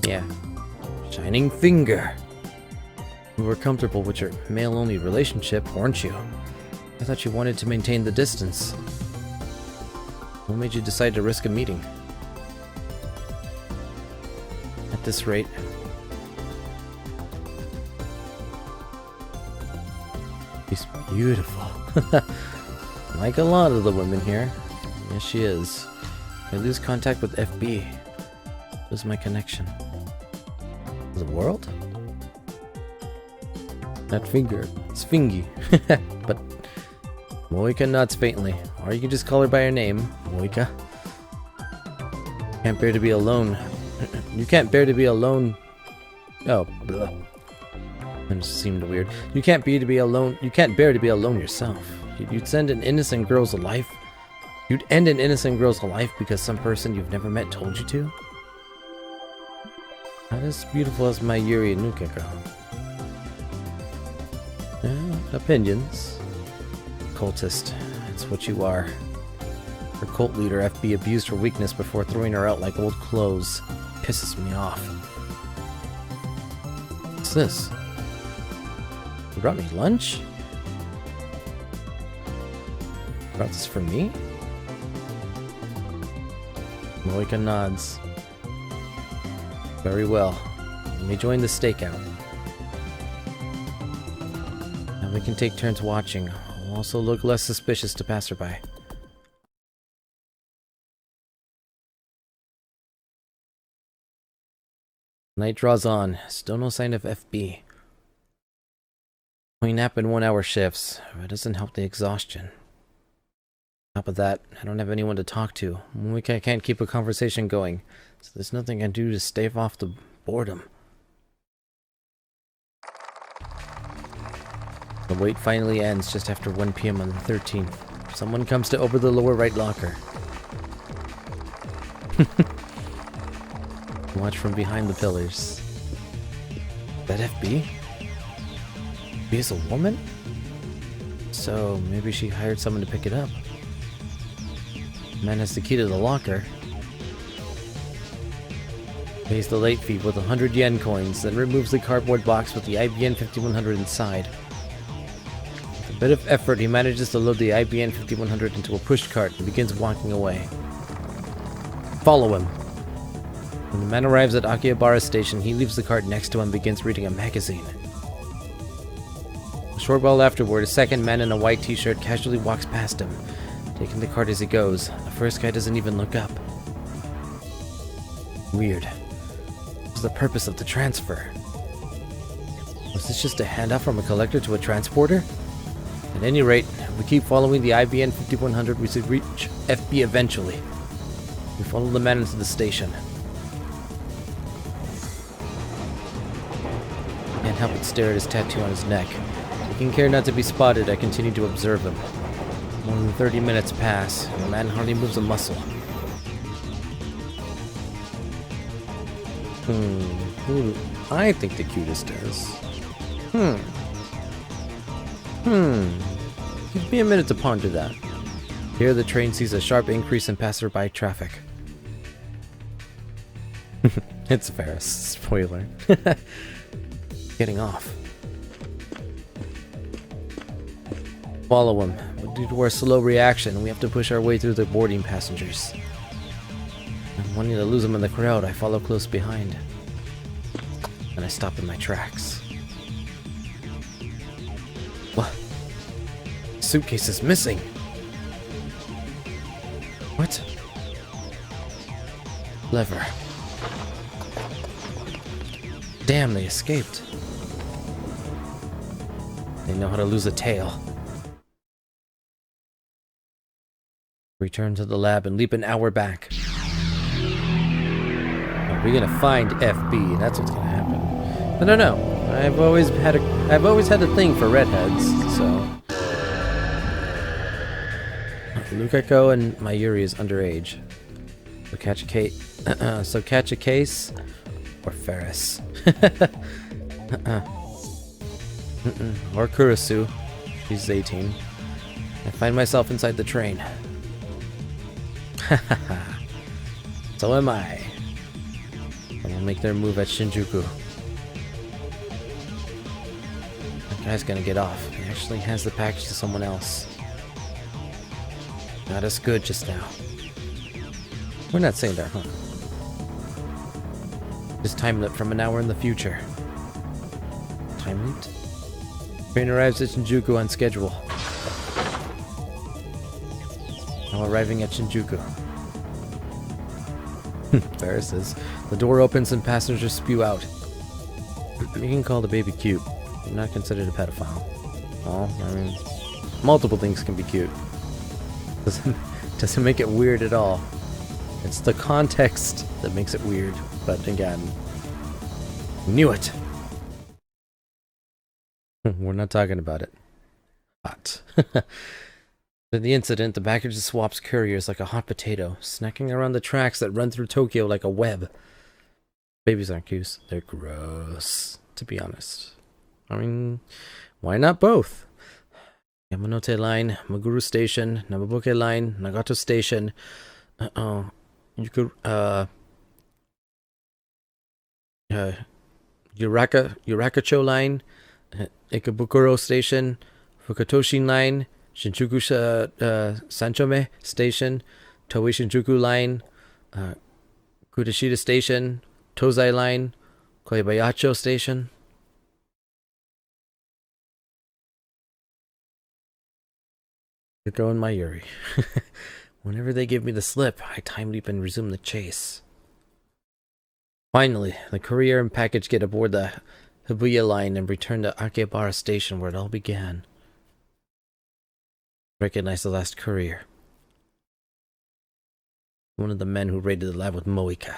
Yeah. Shining finger. You were comfortable with your male-only relationship, weren't you? I thought you wanted to maintain the distance. What made you decide to risk a meeting? At this rate... she's beautiful. Like a lot of the women here. Yes, she is. If I lose contact with FB, lose my connection. The world? That finger. It's Fingy. But Moika nods faintly. Or you can just call her by her name, Moika. Can't bear to be alone. You can't bear to be alone. Oh, blah. That just seemed weird. You can't bear to be alone. You can't bear to be alone yourself. You'd send an innocent girl's life. You'd end an innocent girl's life because some person you've never met told you to. Not as beautiful as my Yuri Nukiko. Opinions. Cultist. That's what you are. Her cult leader, FB, abused her weakness before throwing her out like old clothes. Pisses me off. What's this? You brought me lunch? You brought this for me? Moika nods. Very well. Let me join the stakeout. Now we can take turns watching. We'll also look less suspicious to passerby. Night draws on. Still no sign of FB. We nap in 1-hour shifts. It doesn't help the exhaustion. On top of that, I don't have anyone to talk to. I can't keep a conversation going. So there's nothing I can do to stave off the boredom. The wait finally ends just after 1 PM on the 13th. Someone comes to open the lower right locker. Watch from behind the pillars. Is that FB? FB is a woman? So maybe she hired someone to pick it up. The man has the key to the locker. Pays the late fee with 100 yen coins, then removes the cardboard box with the IBN 5100 inside. With a bit of effort, he manages to load the IBN 5100 into a pushcart and begins walking away. Follow him. When the man arrives at Akihabara Station, he leaves the cart next to him and begins reading a magazine. A short while afterward, a second man in a white t-shirt casually walks past him, taking the cart as he goes. The first guy doesn't even look up. Weird. What's the purpose of the transfer? Was this just a handoff from a collector to a transporter? At any rate, if we keep following the IBN 5100, we should reach FB eventually. We follow the man into the station. Can't help but stare at his tattoo on his neck. Taking care not to be spotted, I continue to observe him. More than 30 minutes pass, and the man hardly moves a muscle. Who do I think the cutest is? Give me a minute to ponder that. Here the train sees a sharp increase in passerby traffic. It's Ferris. Spoiler. Getting off. Follow him. But due to our slow reaction, we have to push our way through the boarding passengers. And wanting to lose him in the crowd, I follow close behind. And I stop in my tracks. What? The suitcase is missing. What? Lever. Damn, they escaped. They know how to lose a tail. Return to the lab and leap an hour back. We're gonna find FB. That's what's gonna happen. I don't know. I've always had a thing for redheads. So Lukako and Mayuri is underage. So catch a case. Or Ferris. Or Kurisu. She's 18. I find myself inside the train. So am I. And they'll make their move at Shinjuku. That guy's gonna get off. He actually hands the package to someone else. Not as good just now. We're not saying that, huh? Just time leap from an hour in the future. Time leap? Train arrives at Shinjuku on schedule. Now arriving at Shinjuku. Ferris says, the door opens and passengers spew out. You can call the baby cute. You're not considered a pedophile. Well, I mean, multiple things can be cute. Doesn't make it weird at all. It's the context that makes it weird. But again, knew it. We're not talking about it. Hot. In the incident, the package swaps couriers like a hot potato, snacking around the tracks that run through Tokyo like a web. Babies aren't cute. They're gross, to be honest. I mean, why not both? Yamanote Line, Maguru Station, Nababuke Line, Nagato Station. Yurakacho Line, Ikebukuro Station, Fukutoshin Line, Shinjuku Sanchome Station, Toei Shinjuku Line, Kudashita Station, Tozai Line, Koibayacho Station. Yuriko and Mayuri. Whenever they give me the slip, I time leap and resume the chase. Finally, the courier and package get aboard the Hibuya line and return to Akebara Station where it all began. Recognize the last courier. One of the men who raided the lab with Moika.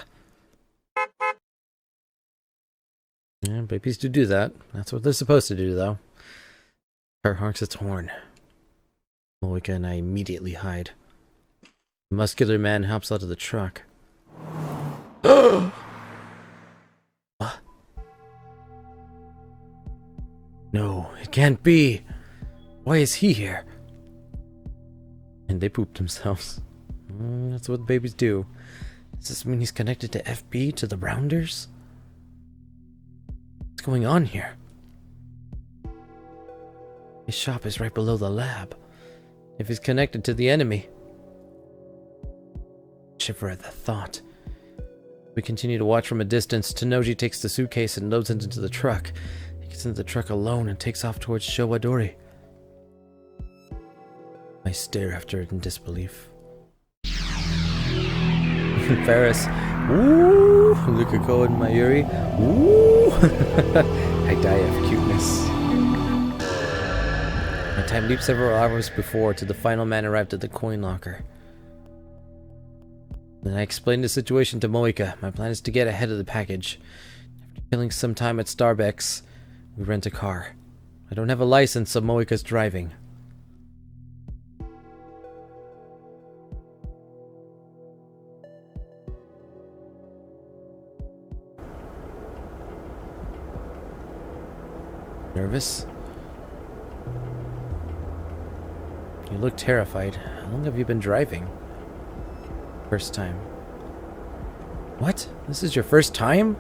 Yeah, babies do that. That's what they're supposed to do, though. Car honks its horn. Moika and I immediately hide. The muscular man hops out of the truck. What? No, it can't be. Why is he here? And they pooped themselves. That's what babies do. Does this mean he's connected to FB, to the Rounders? What's going on here? His shop is right below the lab. If he's connected to the enemy. Shiver at the thought. We continue to watch from a distance. Tanoji takes the suitcase and loads it into the truck. He gets into the truck alone and takes off towards Showadori. I stare after it in disbelief. Ferris. Ooh. Lukako and Mayuri. Ooh. I die of cuteness. My time leaps several hours before to the final man arrived at the coin locker. Then I explained the situation to Moika. My plan is to get ahead of the package. After killing some time at Starbucks, we rent a car. I don't have a license, so Moika's driving. Nervous? You look terrified. How long have you been driving? First time. What? This is your first time?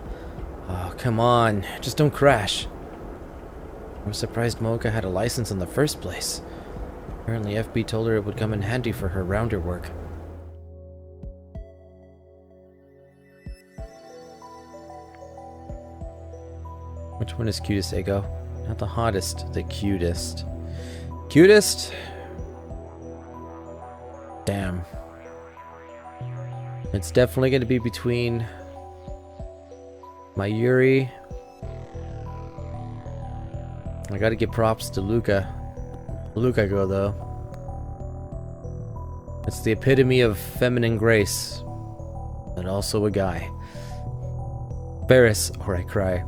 Oh, come on. Just don't crash. I'm surprised Moika had a license in the first place. Apparently FB told her it would come in handy for her rounder work. Which one is cutest, Ego? Not the hottest, the cutest. Cutest? Damn. It's definitely going to be between Mayuri. I gotta give props to Lukago, though. It's the epitome of feminine grace, but also a guy. Ferris, or I cry.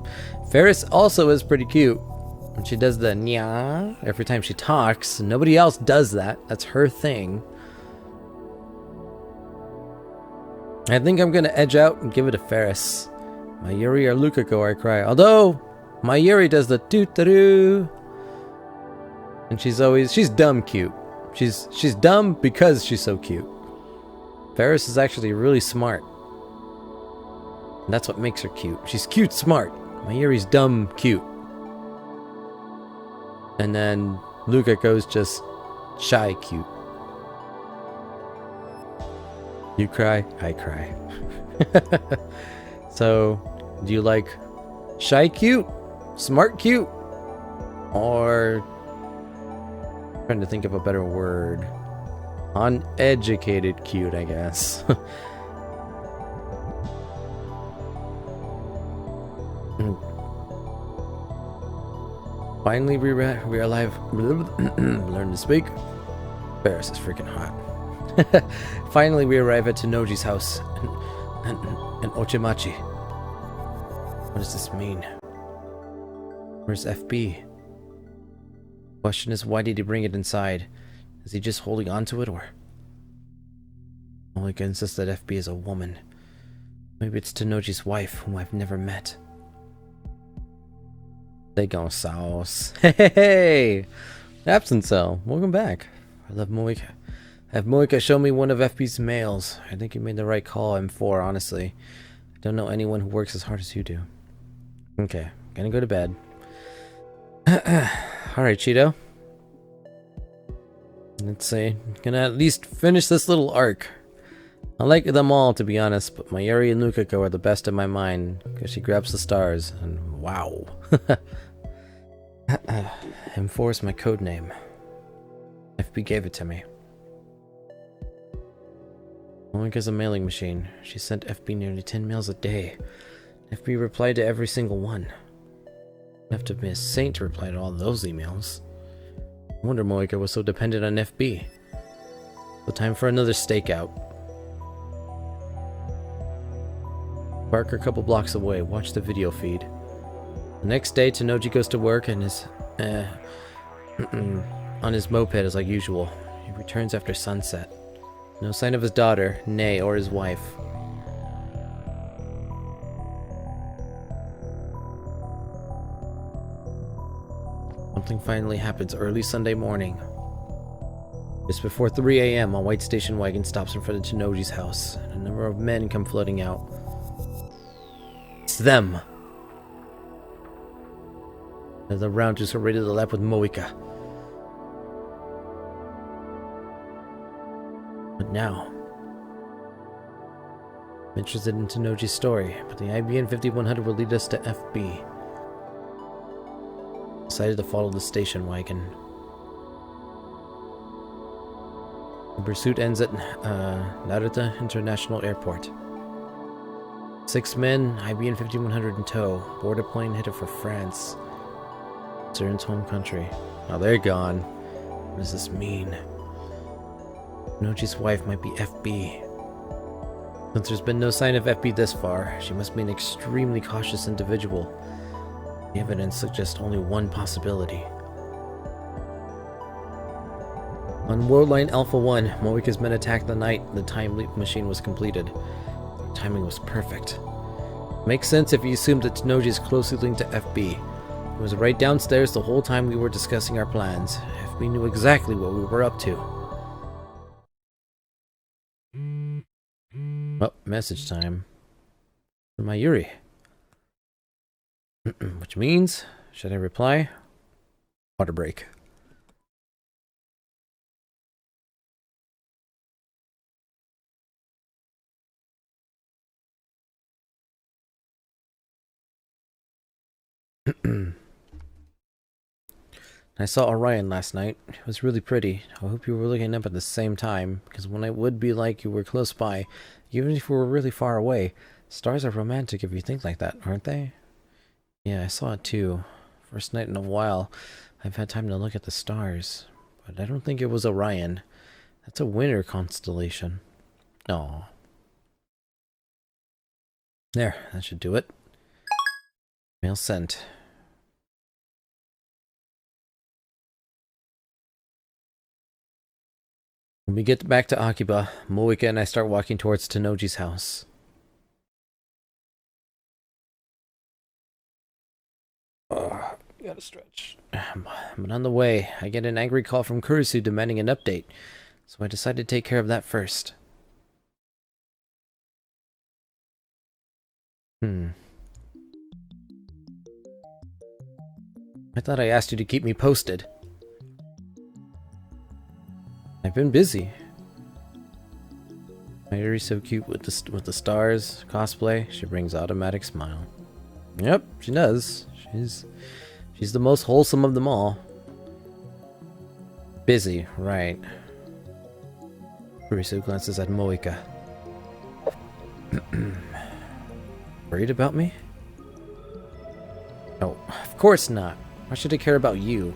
Ferris also is pretty cute. When she does the nya every time she talks, nobody else does that. That's her thing. I think I'm gonna edge out and give it to Ferris. Mayuri or Lukago, I cry. Although Mayuri does the doo-doo, and she's dumb cute. She's dumb because she's so cute. Ferris is actually really smart. And that's what makes her cute. She's cute, smart. Mayuri's dumb, cute. And then Lukiko's just shy, cute. You cry, I cry. So, do you like shy cute, smart cute, or trying to think of a better word, uneducated cute, I guess. Finally, we are alive. Learn to speak. Paris is freaking hot. Finally, we arrive at Tenoji's house in Ochimachi. What does this mean? Where's FB? Question is, why did he bring it inside? Is he just holding on to it, or? Molika insists that FB is a woman. Maybe it's Tenoji's wife, whom I've never met. They go sauce. Hey! Absent Cell, welcome back. I love Moika. Have Moika show me one of FB's mails. I think you made the right call, M4, honestly. I don't know anyone who works as hard as you do. Okay, gonna go to bed. Alright, Cheeto. Let's see. Gonna at least finish this little arc. I like them all, to be honest, but Mayuri and Lukiko are the best in my mind, because she grabs the stars, and wow. M4 is my code name. FB gave it to me. Moika's a mailing machine. She sent FB nearly 10 mails a day. FB replied to every single one. You have to be a saint to reply to all those emails. No wonder Moika was so dependent on FB. So time for another stakeout. Park a couple blocks away. Watch the video feed. The next day, Tenoji goes to work and is on his moped as like usual. He returns after sunset. No sign of his daughter, Nay, or his wife. Something finally happens early Sunday morning. Just before 3 a.m., a white station wagon stops in front of Tenoji's house, and a number of men come floating out. It's them! The rounders are ready to lap with Moika. But now, I'm interested in Tenoji's story, but the IBN 5100 will lead us to FB. Decided to follow the station wagon. The pursuit ends at Narita International Airport. 6 men, IBN 5100 in tow, board a plane headed for France. Zern's home country. Now they're gone. What does this mean? Tenoji's wife might be FB. Since there's been no sign of FB this far, she must be an extremely cautious individual. The evidence suggests only one possibility. On World Line Alpha 1, Moika's men attacked the night the time leap machine was completed. Their timing was perfect. Makes sense if you assume that Tenoji is closely linked to FB. He was right downstairs the whole time we were discussing our plans. FB knew exactly what we were up to. Oh, message time. From Mayuri. Which means, should I reply? Water break. I saw Orion last night. It was really pretty. I hope you were looking up at the same time, because when it would be like you were close by, even if we were really far away, stars are romantic if you think like that, aren't they? Yeah, I saw it too. First night in a while, I've had time to look at the stars, but I don't think it was Orion. That's a winter constellation. Aww. There, that should do it. Mail sent. When we get back to Akiba, Moika and I start walking towards Tenoji's house. Gotta stretch. But on the way, I get an angry call from Kurisu demanding an update, so I decide to take care of that first. I thought I asked you to keep me posted. I've been busy. Mayuri's so cute with the stars cosplay. She brings automatic smile. Yep, she does. She's the most wholesome of them all. Busy, right. Kurisu glances at Moika. Worried about me? No, of course not. Why should I care about you?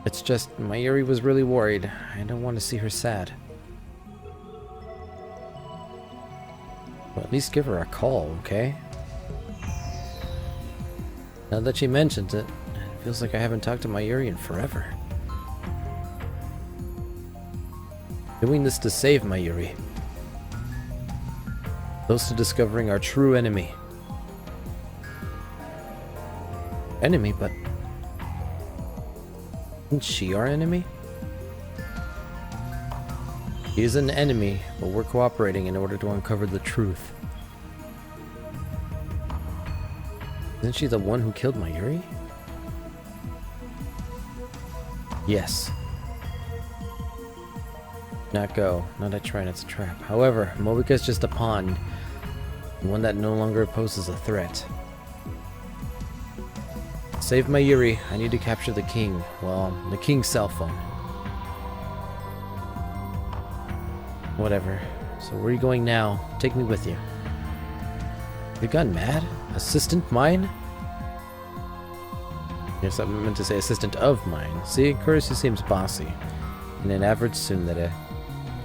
It's just, Mayuri was really worried. I don't want to see her sad. Well, at least give her a call, okay? Now that she mentions it, it feels like I haven't talked to Mayuri in forever. Doing this to save Mayuri. Close to discovering our true enemy. Enemy, but... isn't she our enemy? He is an enemy, but we're cooperating in order to uncover the truth. Isn't she the one who killed Mayuri? Yes. Not go. Not a try, it's a trap. However, Moika's just a pawn. One that no longer poses a threat. Save Mayuri. I need to capture the king. Well, the king's cell phone. Whatever. So where are you going now? Take me with you. You gone mad? Assistant mine? Yes, I meant to say assistant of mine. See, Kurisu seems bossy. And an average tsundere.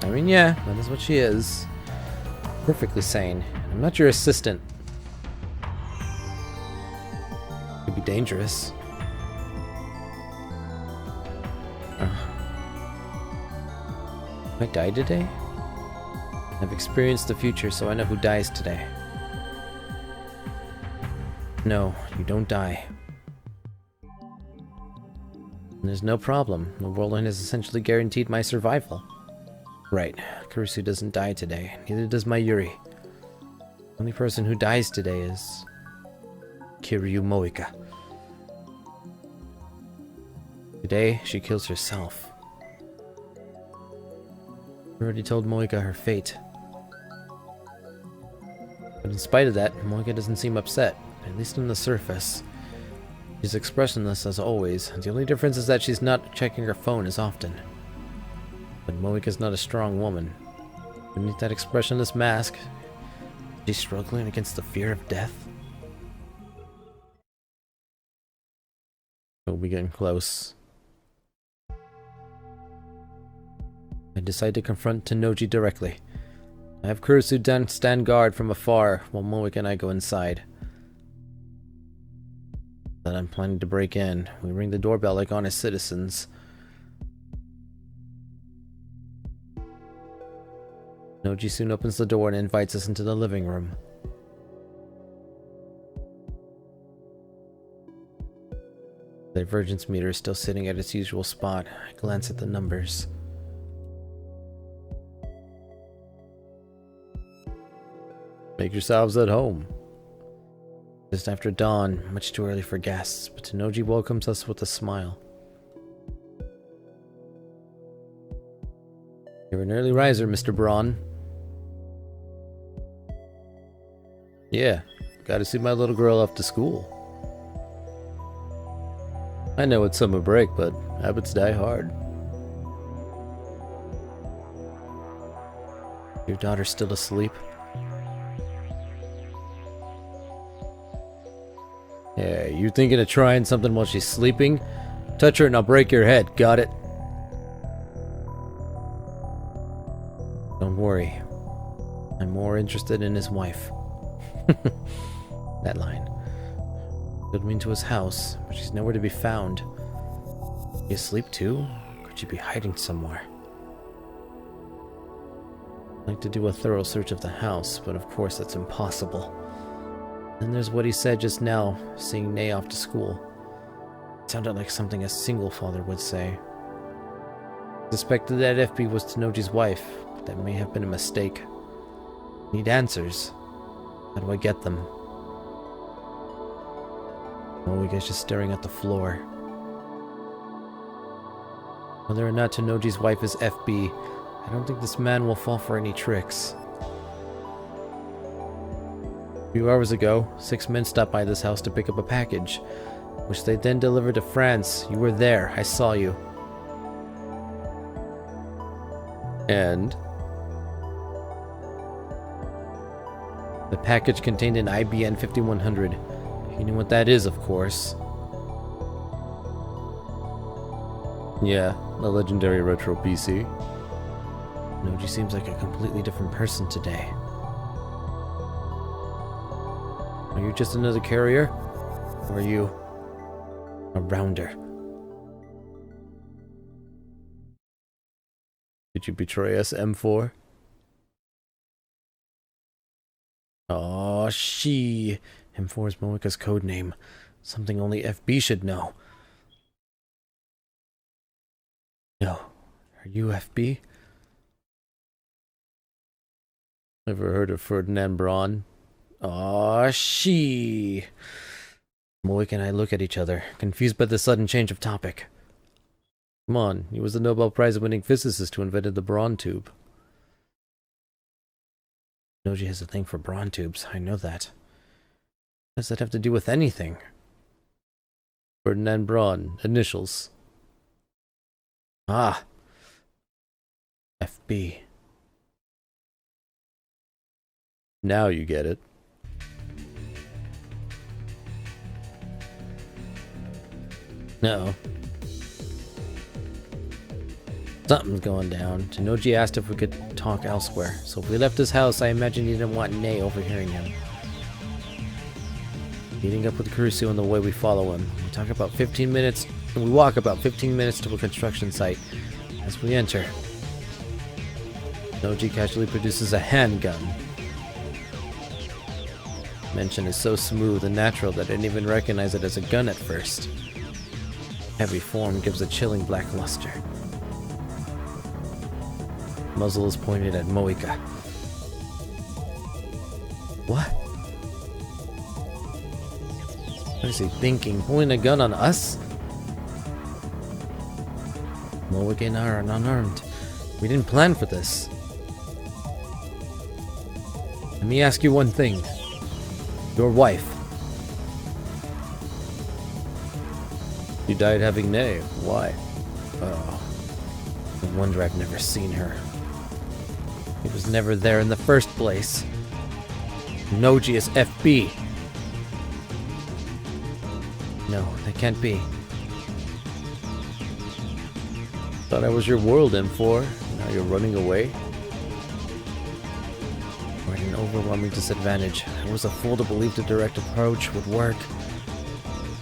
I mean, yeah, that is what she is. Perfectly sane. I'm not your assistant. Could be dangerous. I die today? I've experienced the future, so I know who dies today. No, you don't die. And there's no problem. The whirlwind has essentially guaranteed my survival. Right, Kurisu doesn't die today. Neither does Mayuri. The only person who dies today is... Kiryu Moika. Today, she kills herself. I already told Moika her fate. But in spite of that, Moika doesn't seem upset, at least on the surface. She's expressionless as always. The only difference is that she's not checking her phone as often. But Moika's not a strong woman. Beneath that expressionless mask, she's struggling against the fear of death. We'll be getting close. I decide to confront Tennoji directly. I have Kurisu stand guard from afar while Moika and I go inside. That I'm planning to break in. We ring the doorbell like honest citizens. Noji soon opens the door and invites us into the living room. The divergence meter is still sitting at its usual spot. I glance at the numbers. Make yourselves at home. Just after dawn, much too early for guests, but Tennoji welcomes us with a smile. You're an early riser, Mr. Braun. Yeah, gotta see my little girl off to school. I know it's summer break, but habits die hard. Your daughter's still asleep? Yeah, you thinking of trying something while she's sleeping? Touch her and I'll break your head, got it? Don't worry. I'm more interested in his wife. That line. Took me into his house, but she's nowhere to be found. You asleep too? Could she be hiding somewhere? I'd like to do a thorough search of the house, but of course that's impossible. Then there's what he said just now, seeing Nay off to school. It sounded like something a single father would say. I suspected that FB was Tennoji's wife, but that may have been a mistake. Need answers. How do I get them? Oh, we guys just staring at the floor. Whether or not Tenoji's wife is FB, I don't think this man will fall for any tricks. A few hours ago, 6 men stopped by this house to pick up a package, which they then delivered to France. You were there. I saw you. And the package contained an IBN 5100. You know what that is, of course. Yeah, a legendary retro PC. Noji seems like a completely different person today. Are you just another carrier? Or are you a rounder? Did you betray us, M4? Oh, she. M4 is Moika's code name. Something only FB should know. No. Are you FB? Ever heard of Ferdinand Braun? Aw, she. Moik and I look at each other, confused by the sudden change of topic. Come on, he was the Nobel Prize-winning physicist who invented the Braun tube. Noji has a thing for Braun tubes, I know that. What does that have to do with anything? Ferdinand Braun, initials. Ah. FB. Now you get it. No. Something's going down. Tenoji asked if we could talk elsewhere, so if we left his house, I imagine he didn't want Nei overhearing him. Meeting up with Kurusu on the way, we follow him. We talk about 15 minutes, and we walk about 15 minutes to a construction site. As we enter, Tenoji casually produces a handgun. Mention is so smooth and natural that I didn't even recognize it as a gun at first. Heavy form gives a chilling black luster. Muzzle is pointed at Moika. What? What is he thinking? Pulling a gun on us? Moika and I are unarmed. We didn't plan for this. Let me ask you one thing. Your wife. She died having Nei. Why? Oh. No wonder I've never seen her. He was never there in the first place. Noji is FB. No, that can't be. Thought I was your world, M4. Now you're running away? We're at an overwhelming disadvantage. I was a fool to believe the direct approach would work.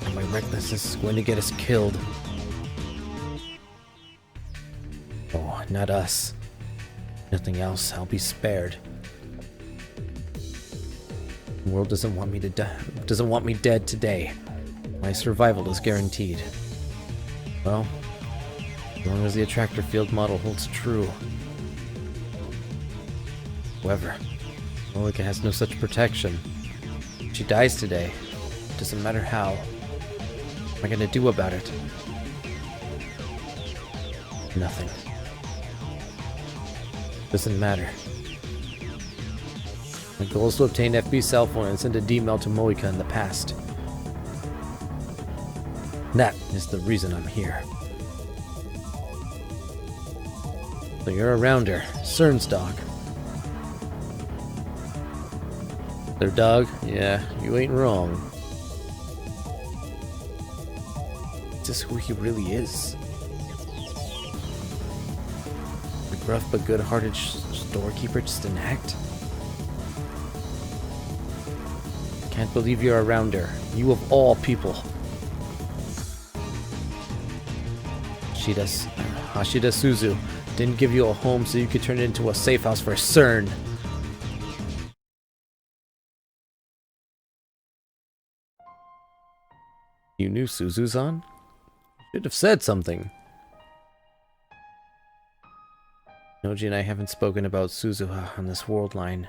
And my recklessness is going to get us killed. Oh, not us. Nothing else. I'll be spared. The world doesn't want me to die. Doesn't want me dead today. My survival is guaranteed. Well, as long as the attractor field model holds true. However, Moika has no such protection. If she dies today. It doesn't matter how. What am I gonna do about it? Nothing. Doesn't matter. My goal is to obtain FB's cell phone and send a D-mail to Moika in the past. That is the reason I'm here. So you're a rounder. CERN's dog. Their dog? Yeah, you ain't wrong. Is this who he really is? The gruff but good-hearted storekeeper just an act? Can't believe you're a rounder. You of all people. Hashida Suzu didn't give you a home so you could turn it into a safe house for CERN. You knew Suzu-san? Should have said something. Noji and I haven't spoken about Suzuha on this world line.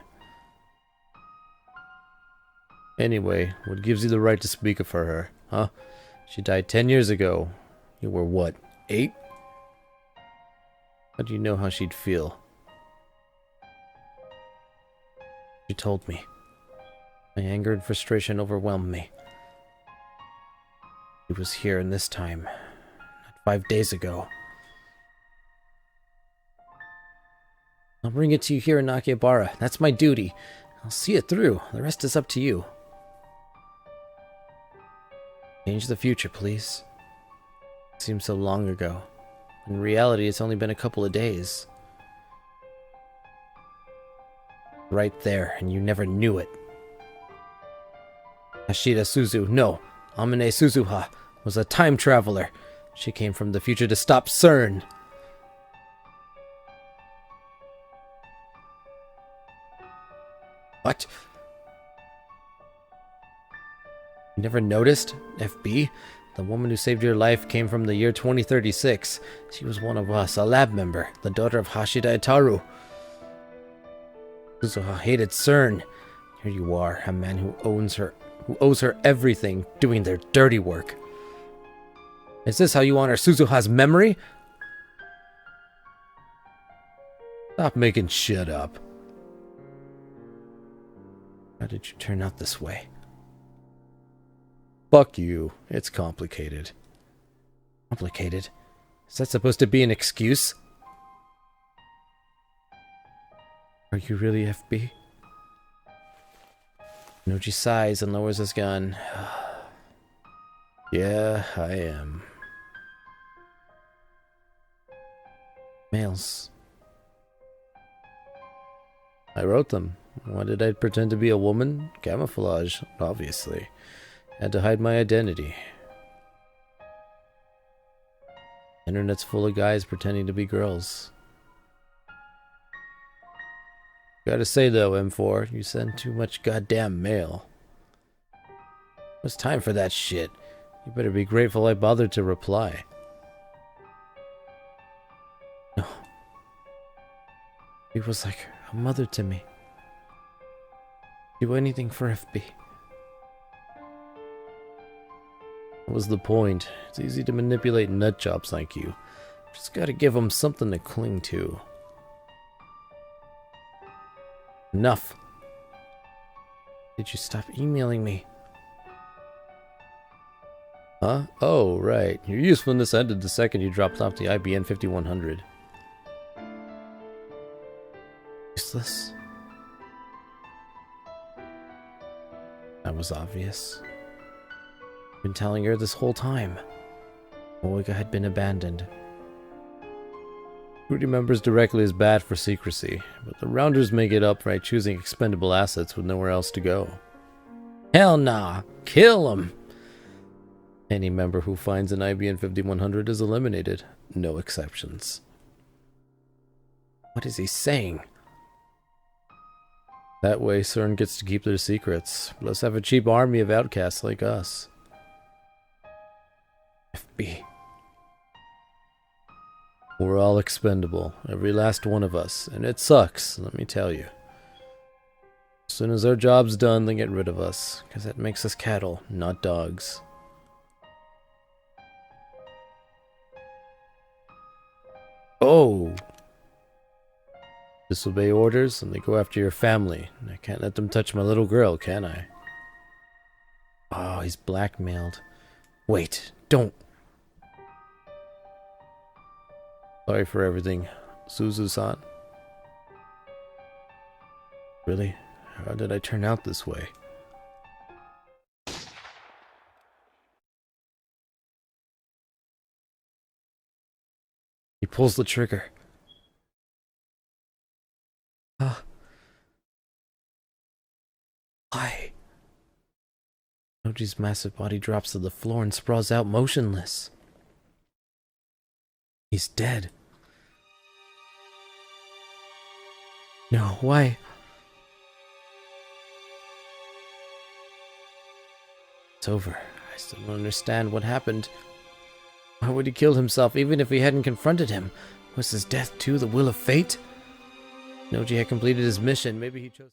Anyway, what gives you the right to speak of her, huh? She died 10 years ago. You were what, 8? How do you know how she'd feel? She told me. My anger and frustration overwhelmed me. He was here in this time, not 5 days ago. I'll bring it to you here in Akihabara. That's my duty. I'll see it through. The rest is up to you. Change the future, please. It seems so long ago. In reality, it's only been a couple of days. Right there, and you never knew it. Hashida Suzu, no, Amine Suzuha, was a time traveler. She came from the future to stop CERN. What? You never noticed, FB? The woman who saved your life came from the year 2036. She was one of us, a lab member, the daughter of Hashida Itaru. Suzuha hated CERN. Here you are, a man who owes her everything, doing their dirty work. Is this how you honor Suzuha's memory? Stop making shit up. How did you turn out this way? Fuck you. It's complicated. Complicated? Is that supposed to be an excuse? Are you really FB? Noji sighs and lowers his gun. Yeah, I am. Mails. I wrote them. Why did I pretend to be a woman? Camouflage, obviously. Had to hide my identity. Internet's full of guys pretending to be girls. Gotta say though, M4, you send too much goddamn mail. It's time for that shit. You better be grateful I bothered to reply. No. He was like a mother to me. Do anything for FB. What was the point? It's easy to manipulate nutjobs like you. Just gotta give them something to cling to. Enough. Did you stop emailing me? Huh? Oh, right. Your usefulness ended the second you dropped off the IBN 5100. Useless? That was obvious. Been telling her this whole time. Moiga had been abandoned. Who remembers directly is bad for secrecy, but the Rounders make it up by choosing expendable assets with nowhere else to go. Hell nah! Kill him! Any member who finds an IBN 5100 is eliminated. No exceptions. What is he saying? That way CERN gets to keep their secrets, plus have a cheap army of outcasts like us. FB. We're all expendable, every last one of us, and it sucks, let me tell you. As soon as our job's done, they get rid of us, because that makes us cattle, not dogs. Oh! Disobey orders, and they go after your family. I can't let them touch my little girl, can I? Oh, he's blackmailed. Wait, don't! Sorry for everything, Suzu-san. Really? How did I turn out this way? He pulls the trigger. Why? Noji's massive body drops to the floor and sprawls out motionless. He's dead. No, why? It's over. I still don't understand what happened. Why would he kill himself even if he hadn't confronted him? Was his death too the will of fate? Noji had completed his mission. Maybe he chose...